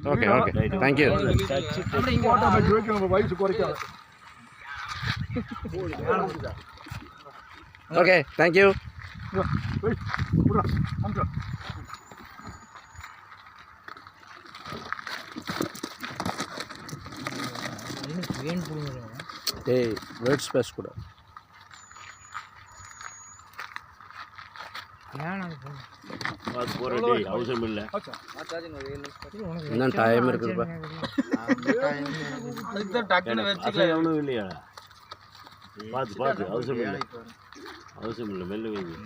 Okay okay thank you. Okay thank you. ஏய் words பேசக்கூடாது. அவசியம் இல்லை. இன்னும் டைம் இருக்குதுப்பா. ஒன்றும் இல்லையா? பார்த்து அவசியம் இல்லை. அவசியம் இல்லை. மெல்ல வைங்க.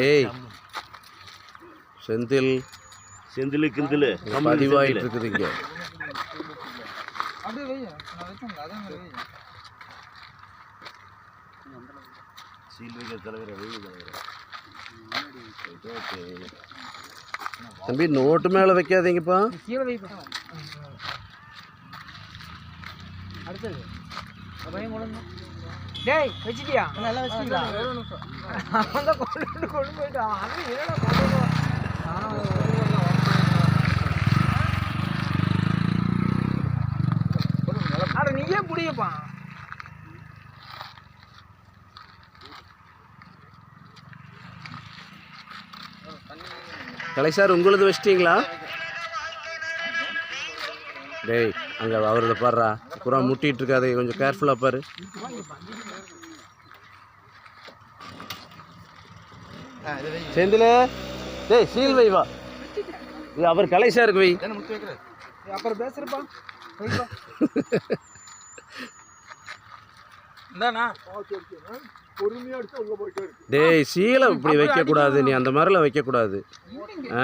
ஏய் செந்தில் கிந்தில் பதிவாயிட்டு இருக்குது இங்கே. தம்பி நோட்டு மேலே வைக்காதீங்கப்பா. டேய் வச்சிட்டியா? நல்லா வச்சிட்டீங்களா? அவன் தான் கொண்டு போயிட்டான். அவன் ஏடா கொண்டு அட நீயே புடியப்பா. கலை சார் உங்களது வச்சிட்டிங்களா? டேய் அங்கே அவரது பாடுறா புறா முட்டிகிட்டு இருக்காது, கொஞ்சம் கேர்ஃபுல்லாக பாரு. செந்தில் டேய் சீல் வை வா. இது அவர் கலை சாருக்கு வை. அப்புறம் பேசுறப்பா. டேய் சீலை இப்படி வைக்கக்கூடாது, நீ அந்த மாதிரிலாம் வைக்கக்கூடாது. ஆ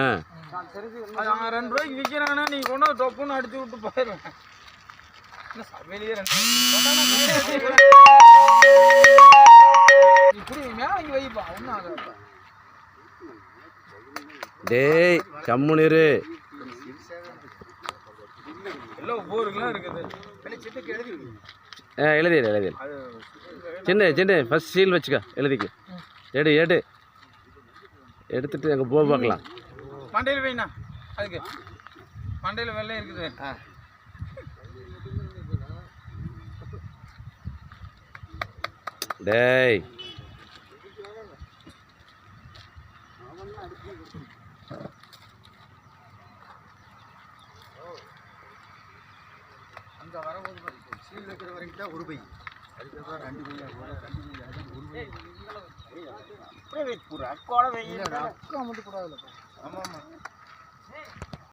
2 ரூபாய்க்கு விற்கிறானா நீ கொண்டு தொப்புன்னு அடிச்சு விட்டு போயிடுவேன். இப்படி மேலே இங்கே வைப்பா, ஒன்றும் ஆகாது. டேய் கம்முனிரு. எல்லாம் ஒவ்வொருலாம் இருக்குது. எழுதி சின்ன ஃபஸ்ட் சீல் வச்சுக்க. எழுதிக்க. எடுத்துட்டு அங்கே போக பார்க்கலாம். மண்டையில் வைண்ணா. அதுக்கு மண்டையில் வெள்ளை இருக்குது. டேய் அங்கே வரும்போது சீல் வைக்கிற வரைக்கும் தான் 1 பை. அதுக்கப்புறம் 2 பை. அக்கா மட்டும் கூடாதுல்லப்பா. ஆமாம் ஆமாம்.